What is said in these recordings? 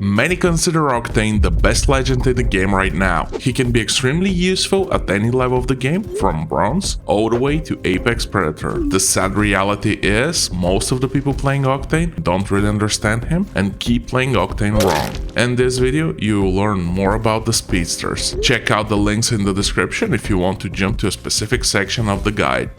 Many consider Octane the best legend in the game right now. He can be extremely useful at any level of the game, from bronze all the way to Apex Predator. The sad reality is, most of the people playing Octane don't really understand him and keep playing Octane wrong. In this video, you will learn more about the speedsters. Check out the links in the description if you want to jump to a specific section of the guide.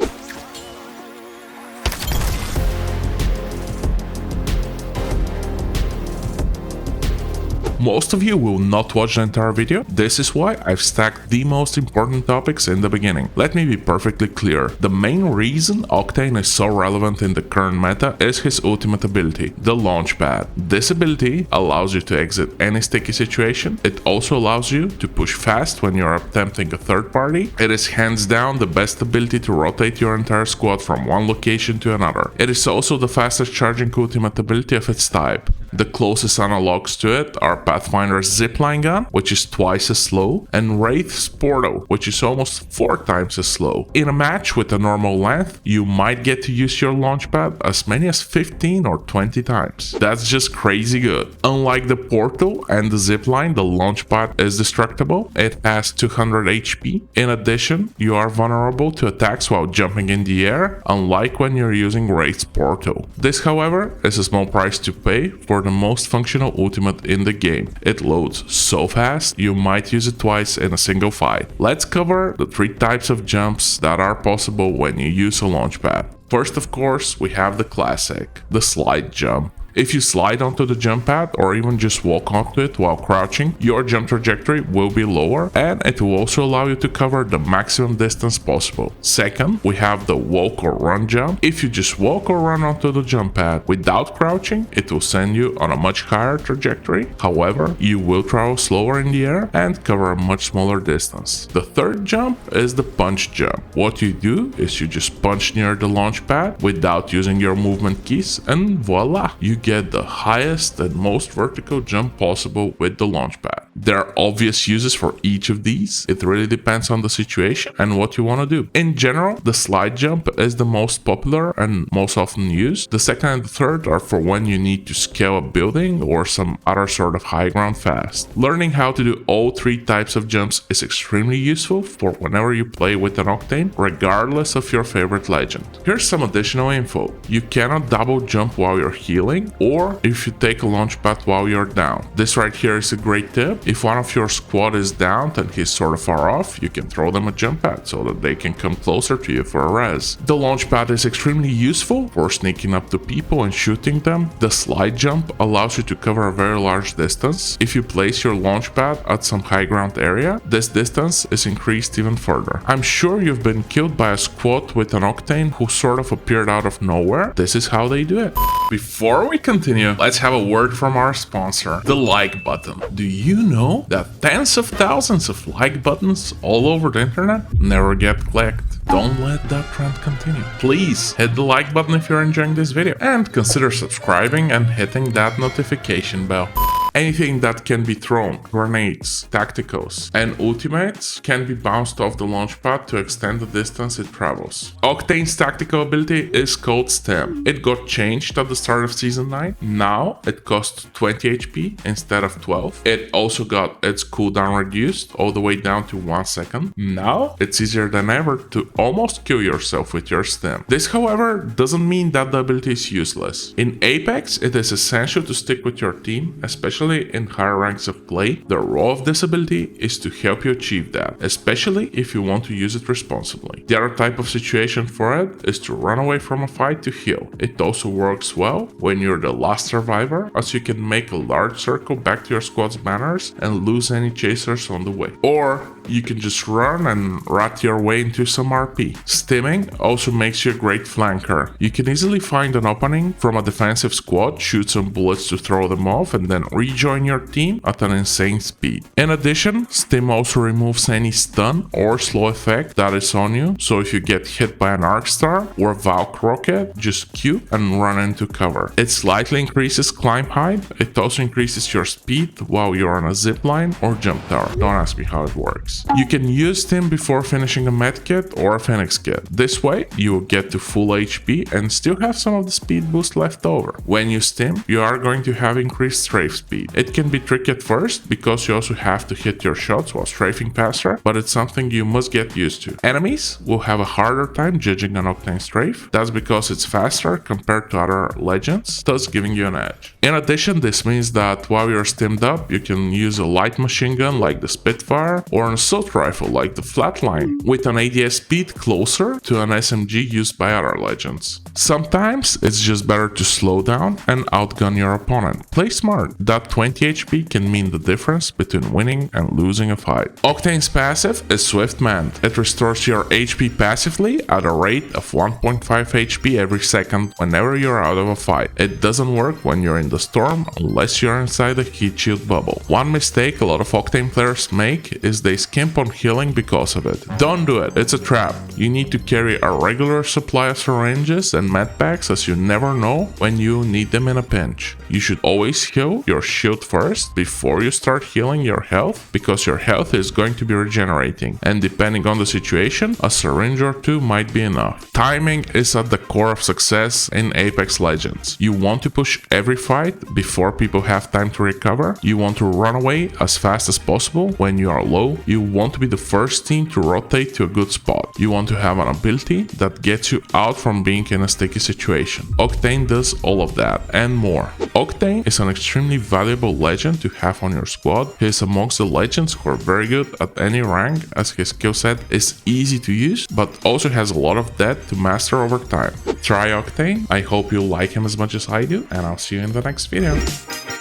Most of you will not watch the entire video. This is why I've stacked the most important topics in the beginning. Let me be perfectly clear. The main reason Octane is so relevant in the current meta is his ultimate ability, the Launchpad. This ability allows you to exit any sticky situation. It also allows you to push fast when you're attempting a third party. It is hands down the best ability to rotate your entire squad from one location to another. It is also the fastest charging ultimate ability of its type. The closest analogs to it are Pathfinder's Zipline Gun, which is twice as slow, and Wraith's Portal, which is almost 4 times as slow. In a match with a normal length, you might get to use your launchpad as many as 15 or 20 times. That's just crazy good. Unlike the Portal and the Zipline, the launchpad is destructible. It has 200 HP. In addition, you are vulnerable to attacks while jumping in the air, unlike when you're using Wraith's Portal. This, however, is a small price to pay for the most functional ultimate in the game. It loads so fast, you might use it twice in a single fight. Let's cover the 3 types of jumps that are possible when you use a launchpad. First, of course, we have the classic, the slide jump. If you slide onto the jump pad or even just walk onto it while crouching, your jump trajectory will be lower and it will also allow you to cover the maximum distance possible. Second, we have the walk or run jump. If you just walk or run onto the jump pad without crouching, it will send you on a much higher trajectory. However, you will travel slower in the air and cover a much smaller distance. The third jump is the punch jump. What you do is you just punch near the launch pad without using your movement keys and voila, you get the highest and most vertical jump possible with the launchpad. There are obvious uses for each of these. It really depends on the situation and what you want to do. In general, the slide jump is the most popular and most often used. The second and the third are for when you need to scale a building or some other sort of high ground fast. Learning how to do all 3 types of jumps is extremely useful for whenever you play with an Octane, regardless of your favorite legend. Here's some additional info. You cannot double jump while you're healing, or if you take a launch pad while you're down. This right here is a great tip. If one of your squad is down and he's sort of far off, you can throw them a jump pad so that they can come closer to you for a res. The launch pad is extremely useful for sneaking up to people and shooting them. The slide jump allows you to cover a very large distance. If you place your launch pad at some high ground area, this distance is increased even further. I'm sure you've been killed by a squad with an Octane who sort of appeared out of nowhere. This is how they do it. Before we continue, let's have a word from our sponsor, the like button. Do you know that tens of thousands of like buttons all over the internet never get clicked? Don't let that trend continue. Please hit the like button if you're enjoying this video and consider subscribing and hitting that notification bell. Anything that can be thrown, grenades, tacticals, and ultimates can be bounced off the launch pad to extend the distance it travels. Octane's tactical ability is called Stim. It got changed at the start of Season 9. Now it costs 20 HP instead of 12. It also got its cooldown reduced all the way down to 1 second. Now it's easier than ever to almost kill yourself with your Stim. This, however, doesn't mean that the ability is useless. In Apex, it is essential to stick with your team, especially in higher ranks of play. The role of this ability is to help you achieve that, especially if you want to use it responsibly. The other type of situation for it is to run away from a fight to heal. It also works well when you're the last survivor, as you can make a large circle back to your squad's banners and lose any chasers on the way. Or you can just run and rat your way into some RP. Stimming also makes you a great flanker. You can easily find an opening from a defensive squad, shoot some bullets to throw them off, and then rejoin your team at an insane speed. In addition, Stim also removes any stun or slow effect that is on you, so if you get hit by an arc star or Valk rocket, just Q and run into cover. It slightly increases climb height. It also increases your speed while you're on a zipline or jump tower. Don't ask me how it works. enemies. You can use Stim before finishing a med kit or a Phoenix kit. This way, you will get to full HP and still have some of the speed boost left over. When you Stim, you are going to have increased strafe speed. It can be tricky at first because you also have to hit your shots while strafing faster, but it's something you must get used to. Enemies will have a harder time judging an Octane strafe. That's because it's faster compared to other legends, thus giving you an edge. In addition, this means that while you're stimmed up, you can use a light machine gun like the Spitfire or an assault rifle like the Flatline with an ADS speed closer to an SMG used by other legends. Sometimes it's just better to slow down and outgun your opponent. Play smart. That 20 HP can mean the difference between winning and losing a fight. Octane's passive is Swift Mend. It restores your HP passively at a rate of 1.5 HP every second whenever you're out of a fight. It doesn't work when you're in the storm unless you're inside a heat shield bubble. One mistake a lot of Octane players make is they skimp on healing because of it. Don't do it, it's a trap. You need to carry a regular supply of syringes and medpacks as you never know when you need them in a pinch. You should always heal your shield first before you start healing your health, because your health is going to be regenerating, and depending on the situation, a syringe or two might be enough. Timing is at the core of success in Apex Legends. You want to push every fight before people have time to recover. You want to run away as fast as possible when you are low. You want to be the first team to rotate to a good spot. You want to have an ability that gets you out from being in a sticky situation. Octane does all of that and more. Octane is an extremely valuable legend to have on your squad. He is amongst the legends who are very good at any rank, as his skill set is easy to use but also has a lot of depth to master over time. Try Octane. I hope you like him as much as I do, and I'll see you in the next video.